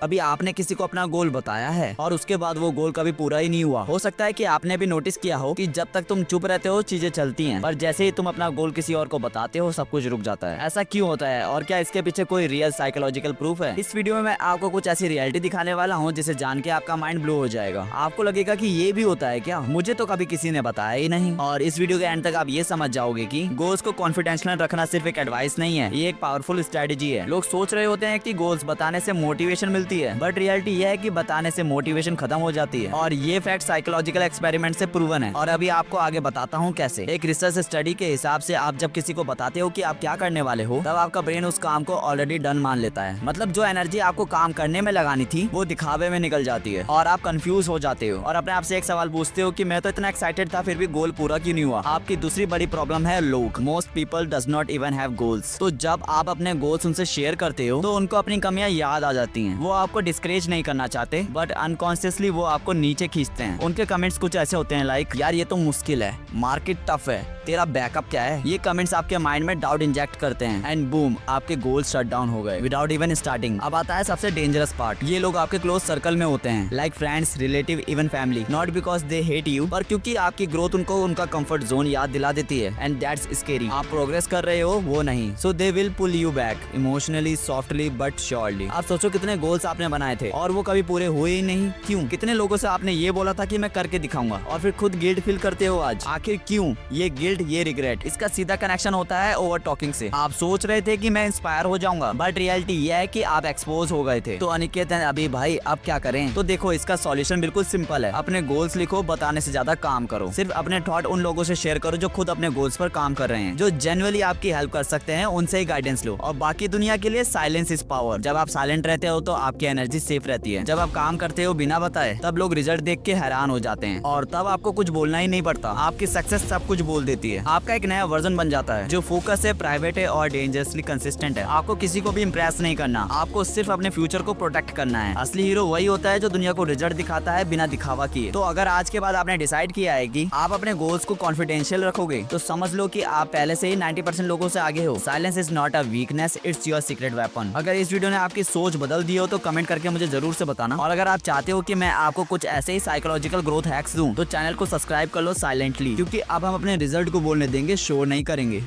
अभी आपने किसी को अपना गोल बताया है और उसके बाद वो गोल कभी पूरा ही नहीं हुआ। हो सकता है कि आपने भी नोटिस किया हो कि जब तक तुम चुप रहते हो चीजें चलती हैं, पर जैसे ही तुम अपना गोल किसी और को बताते हो सब कुछ रुक जाता है। ऐसा क्यों होता है और क्या इसके पीछे कोई रियल साइकोलॉजिकल प्रूफ है? इस वीडियो में मैं आपको कुछ ऐसी रियलिटी दिखाने वाला हूँ जिसे जान के आपका माइंड ब्लो हो जाएगा। आपको लगेगा कि ये भी होता है क्या, मुझे तो कभी किसी ने बताया ही नहीं। और इस वीडियो के एंड तक आप ये समझ जाओगे कि गोल्स को कॉन्फिडेंशियल रखना सिर्फ एक एडवाइस नहीं है, ये एक पावरफुल स्ट्रेटेजी है। लोग सोच रहे होते हैं कि गोल्स बताने से मोटिवेशन मिलती है, बट रियलिटी यह है कि बताने से मोटिवेशन खत्म हो जाती है। और ये फैक्ट साइकोलॉजिकल एक्सपेरिमेंट से प्रूवन है। और अभी आपको आगे बताता हूँ कैसे। एक रिसर्च स्टडी के हिसाब से आप जब किसी को बताते हो कि आप क्या करने वाले हो, तब आपका ब्रेन उस काम को ऑलरेडी डन मान लेता है। मतलब जो एनर्जी आपको काम करने में लगानी थी वो दिखावे में निकल जाती है और आप कंफ्यूज हो जाते हो और अपने आप से एक सवाल पूछते हो कि मैं तो इतना एक्साइटेड था फिर भी गोल पूरा क्यों नहीं हुआ। आपकी दूसरी बड़ी प्रॉब्लम है लोग। Most people does not even have goals. तो जब आप अपने गोल्स उनसे शेयर करते हो तो उनको अपनी कमियां याद आ जाती हैं। वो आपको डिस्करेज नहीं करना चाहते, बट अनकॉन्शियसली वो आपको नीचे खींचते हैं। उनके कमेंट्स कुछ ऐसे होते हैं लाइक, यार ये तो मुश्किल है, मार्केट टफ है, तेरा बैकअप क्या है। ये कमेंट्स आपके माइंड में डाउट इंजेक्ट करते हैं एंड बूम, आपके गोल्स शट डाउन हो गए विदाउट इवन स्टार्टिंग। अब आता है सबसे डेंजरस पार्ट। ये लोग आपके क्लोज सर्कल में होते हैं, like friends, relative, even family. Not because they hate you, पर क्योंकि आपकी ग्रोथ उनको उनका कंफर्ट जोन याद दिला देती है एंड दैट्स स्केरी। आप प्रोग्रेस कर रहे हो, वो नहीं, so they will pull you back emotionally, softly but surely. आप सोचो कितने गोल्स आपने बनाए थे और वो कभी पूरे हुए ही नहीं। क्यों? कितने लोगों से आपने ये बोला था कि मैं करके दिखाऊंगा और फिर खुद गिल्ट फील करते हो आज। आखिर क्यों? ये गिल्ट, ये रिग्रेट, इसका सीधा कनेक्शन होता है ओवर टॉकिंग से। आप सोच रहे थे कि मैं इंस्पायर हो जाऊंगा, बट रियलिटी ये है कि आप एक्सपोज हो गए थे। तो अनिकेत अभी भाई अब क्या करें? तो देखो इसका सॉल्यूशन बिल्कुल सिंपल है। अपने गोल्स लिखो, बताने से ज्यादा काम करो। सिर्फ अपने थॉट उन लोगों से शेयर करो जो खुद अपने गोल्स पर काम कर रहे हैं, जो जेन्युइनली आपकी हेल्प कर सकते हैं, उनसे ही गाइडेंस लो। और बाकी दुनिया के लिए साइलेंस इज पावर। जब आप साइलेंट रहते हो तो आपकी एनर्जी सेफ रहती है। जब आप काम करते हो बिना बताए, तब लोग रिजल्ट देख के हैरान हो जाते हैं और तब आपको कुछ बोलना ही नहीं पड़ता। आपकी सक्सेस सब कुछ बोल देती है। आपका एक नया वर्जन बन जाता है जो फोकस है, प्राइवेट है और डेंजरसली कंसिस्टेंट है। आपको किसी को भी इंप्रेस नहीं करना, आपको सिर्फ अपने फ्यूचर को प्रोटेक्ट करना है। असली हीरो वही होता है जो दुनिया को रिजल्ट दिखाता है बिना दिखावा किए। तो अगर आज के बाद आपने डिसाइड किया है कि आप अपने गोल्स को कॉन्फिडेंशियल रखोगे, तो समझ लो कि आप पहले से ही 90% लोगों से आगे हो। Silence is not a weakness, it's your secret weapon. अगर इस वीडियो ने आपकी सोच बदल दी हो तो कमेंट करके मुझे जरूर से बताना। और अगर आप चाहते हो कि मैं आपको कुछ ऐसे ही साइकोलॉजिकल ग्रोथ हैक्स दूं, तो चैनल को सब्सक्राइब कर लो साइलेंटली, क्योंकि अब हम अपने रिजल्ट को बोलने देंगे, शो नहीं करेंगे।